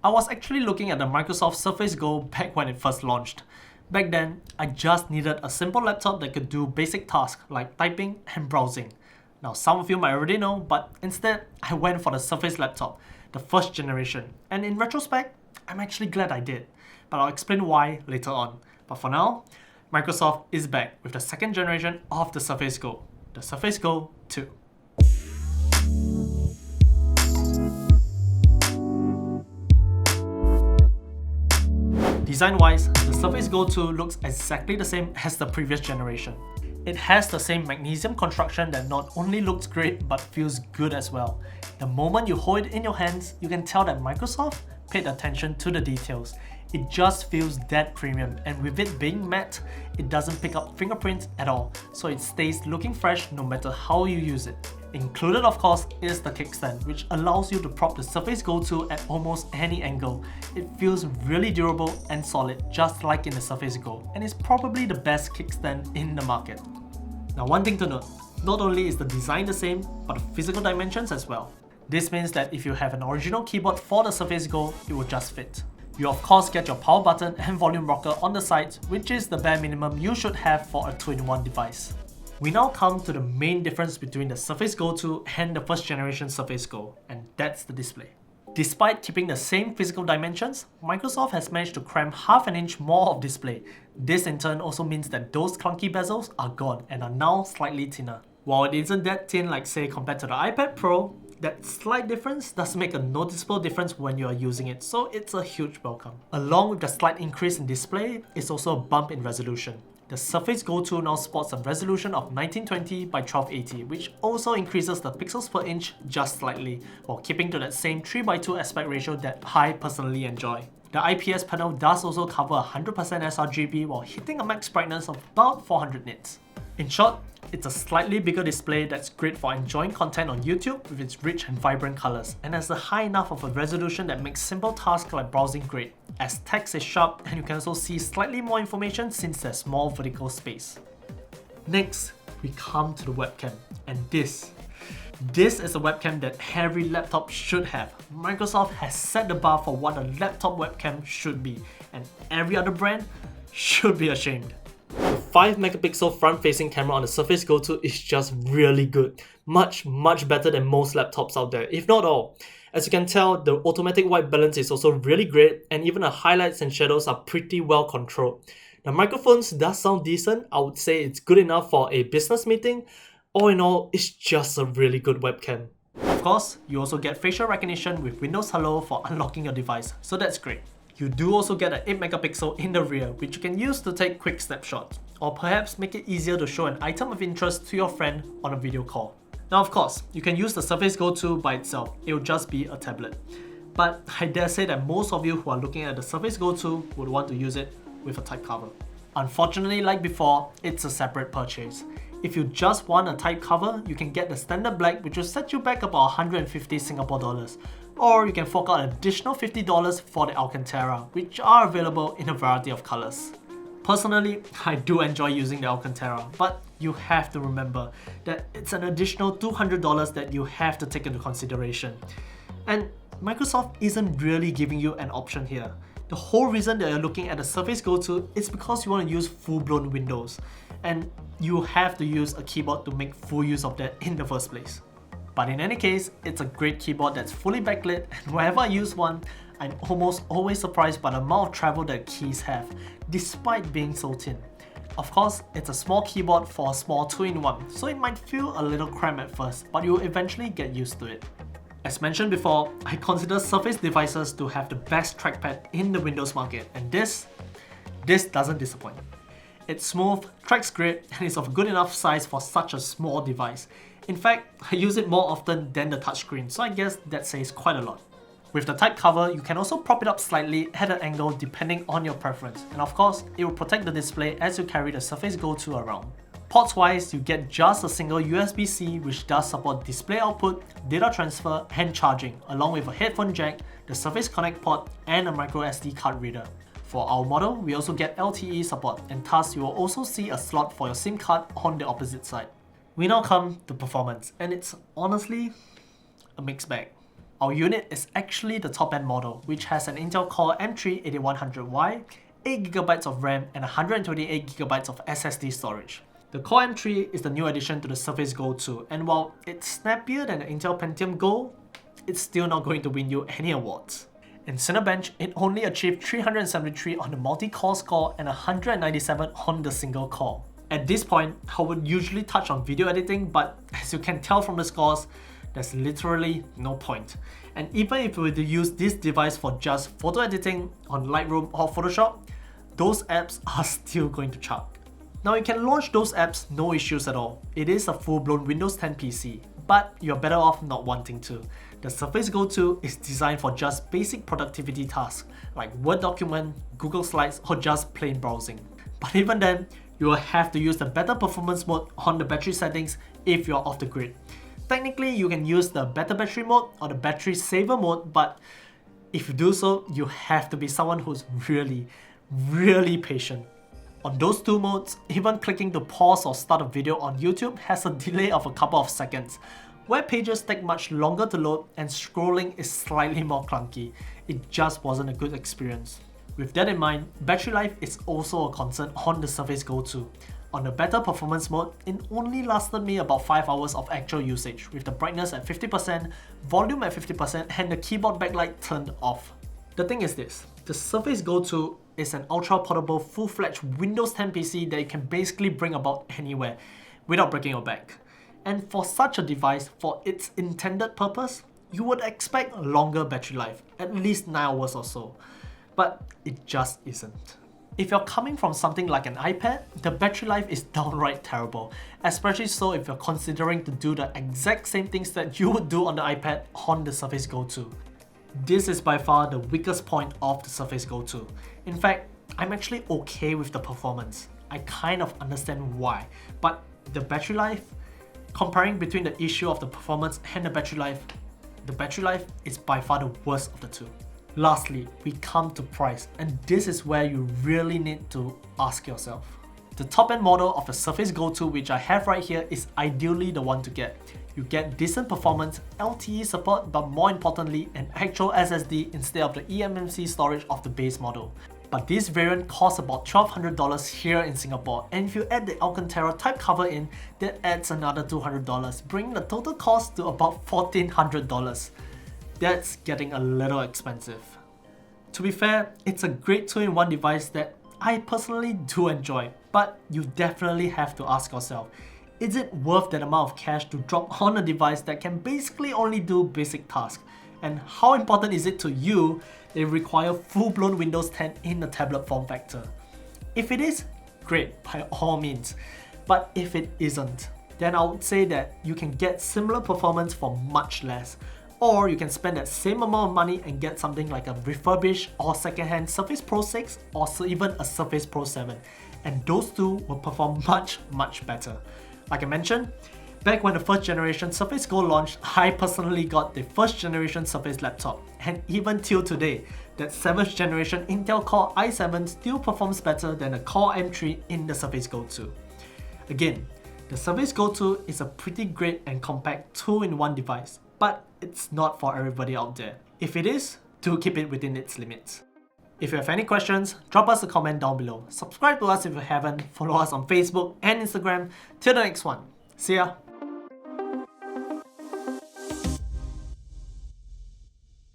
I was actually looking at the Microsoft Surface Go back when it first launched. Back then, I just needed a simple laptop that could do basic tasks like typing and browsing. Now some of you might already know, but instead I went for the Surface laptop, the first generation, and in retrospect, I'm actually glad I did, but I'll explain why later on. But for now, Microsoft is back with the second generation of the Surface Go, the Surface Go 2. Design-wise, the Surface Go 2 looks exactly the same as the previous generation. It has the same magnesium construction that not only looks great but feels good as well. The moment you hold it in your hands, you can tell that Microsoft paid attention to the details. It just feels that premium, and with it being matte, it doesn't pick up fingerprints at all, so it stays looking fresh no matter how you use it. Included of course is the kickstand, which allows you to prop the Surface Go 2 at almost any angle. It feels really durable and solid, just like in the Surface Go, and is probably the best kickstand in the market. Now one thing to note, not only is the design the same, but the physical dimensions as well. This means that if you have an original keyboard for the Surface Go, it will just fit. You of course get your power button and volume rocker on the sides, which is the bare minimum you should have for a 2-in-1 device. We now come to the main difference between the Surface Go 2 and the first generation Surface Go, and that's the display. Despite keeping the same physical dimensions, Microsoft has managed to cram half an inch more of display. This in turn also means that those clunky bezels are gone and are now slightly thinner. While it isn't that thin like say compared to the iPad Pro, that slight difference does make a noticeable difference when you are using it, so it's a huge welcome. Along with the slight increase in display, it's also a bump in resolution. The Surface Go 2 now sports a resolution of 1920 by 1280, which also increases the pixels per inch just slightly, while keeping to that same 3:2 aspect ratio that I personally enjoy. The IPS panel does also cover 100% sRGB while hitting a max brightness of about 400 nits. In short, it's a slightly bigger display that's great for enjoying content on YouTube with its rich and vibrant colors, and has a high enough of a resolution that makes simple tasks like browsing great, as text is sharp and you can also see slightly more information since there's more vertical space. Next, we come to the webcam, and this is a webcam that every laptop should have. Microsoft has set the bar for what a laptop webcam should be, and every other brand should be ashamed. The 5-megapixel front-facing camera on the Surface Go 2 is just really good. Much better than most laptops out there, if not all. As you can tell, the automatic white balance is also really great, and even the highlights and shadows are pretty well controlled. The microphones does sound decent. I would say it's good enough for a business meeting. All in all, it's just a really good webcam. Of course, you also get facial recognition with Windows Hello for unlocking your device, so that's great. You do also get an 8-megapixel in the rear, which you can use to take quick snapshots, or perhaps make it easier to show an item of interest to your friend on a video call. Now of course, you can use the Surface Go 2 by itself, it will just be a tablet. But I dare say that most of you who are looking at the Surface Go 2 would want to use it with a type cover. Unfortunately, like before, it's a separate purchase. If you just want a type cover, you can get the standard black, which will set you back about 150 Singapore dollars. Or you can fork out an additional $50 for the Alcantara, which are available in a variety of colors. Personally, I do enjoy using the Alcantara, but you have to remember that it's an additional $200 that you have to take into consideration. And Microsoft isn't really giving you an option here. The whole reason that you're looking at the Surface Go 2 is because you want to use full-blown Windows, and you have to use a keyboard to make full use of that in the first place. But in any case, it's a great keyboard that's fully backlit, and whenever I use one, I'm almost always surprised by the amount of travel that keys have, despite being so thin. Of course, it's a small keyboard for a small 2-in-1, so it might feel a little cramped at first, but you'll eventually get used to it. As mentioned before, I consider Surface devices to have the best trackpad in the Windows market, and this doesn't disappoint. It's smooth, tracks great, and is of good enough size for such a small device. In fact, I use it more often than the touchscreen, so I guess that says quite a lot. With the type cover, you can also prop it up slightly at an angle depending on your preference, and of course, it will protect the display as you carry the Surface Go 2 around. Ports wise, you get just a single USB-C which does support display output, data transfer, and charging, along with a headphone jack, the Surface Connect port, and a microSD card reader. For our model, we also get LTE support, and thus you will also see a slot for your SIM card on the opposite side. We now come to performance, and it's honestly a mixed bag. Our unit is actually the top-end model, which has an Intel Core M3-8100Y, 8GB of RAM and 128GB of SSD storage. The Core M3 is the new addition to the Surface Go 2, and while it's snappier than the Intel Pentium Gold, it's still not going to win you any awards. In Cinebench, it only achieved 373 on the multi-core score and 197 on the single core. At this point, I would usually touch on video editing, but as you can tell from the scores, there's literally no point. And even if we were to use this device for just photo editing on Lightroom or Photoshop, those apps are still going to chuck. Now you can launch those apps no issues at all. It is a full-blown Windows 10 PC, but you're better off not wanting to. The Surface Go 2 is designed for just basic productivity tasks like Word document, Google Slides, or just plain browsing. But even then, you will have to use the better performance mode on the battery settings if you're off the grid. Technically, you can use the better battery mode or the battery saver mode, but if you do so, you have to be someone who's really patient. On those two modes, even clicking to pause or start a video on YouTube has a delay of a couple of seconds. Web pages take much longer to load and scrolling is slightly more clunky. It just wasn't a good experience. With that in mind, battery life is also a concern on the Surface Go 2. On the better performance mode, it only lasted me about 5 hours of actual usage, with the brightness at 50%, volume at 50% and the keyboard backlight turned off. The thing is this, the Surface Go 2 is an ultra-portable, full-fledged Windows 10 PC that you can basically bring about anywhere without breaking your back. And for such a device, for its intended purpose, you would expect a longer battery life, at least 9 hours or so. But it just isn't. If you're coming from something like an iPad, the battery life is downright terrible, especially so if you're considering to do the exact same things that you would do on the iPad on the Surface Go 2. This is by far the weakest point of the Surface Go 2. In fact, I'm actually okay with the performance. I kind of understand why, but the battery life, comparing between the issue of the performance and the battery life is by far the worst of the two. Lastly, we come to price, and this is where you really need to ask yourself. The top-end model of the Surface Go 2, which I have right here, is ideally the one to get. You get decent performance, LTE support, but more importantly, an actual SSD instead of the eMMC storage of the base model. But this variant costs about $1,200 here in Singapore, and if you add the Alcantara type cover in, that adds another $200, bringing the total cost to about $1,400. That's getting a little expensive. To be fair, it's a great 2-in-1 device that I personally do enjoy, but you definitely have to ask yourself, is it worth that amount of cash to drop on a device that can basically only do basic tasks? And how important is it to you that you require full-blown Windows 10 in the tablet form factor? If it is, great, by all means. But if it isn't, then I would say that you can get similar performance for much less. Or you can spend that same amount of money and get something like a refurbished or second-hand Surface Pro 6 or even a Surface Pro 7. And those two will perform much better. Like I mentioned, back when the first generation Surface Go launched, I personally got the first generation Surface laptop. And even till today, that 7th generation Intel Core i7 still performs better than the Core M3 in the Surface Go 2. Again, the Surface Go 2 is a pretty great and compact 2-in-1 device, but it's not for everybody out there. If it is, do keep it within its limits. If you have any questions, drop us a comment down below. Subscribe to us if you haven't, follow us on Facebook and Instagram. Till the next one, see ya!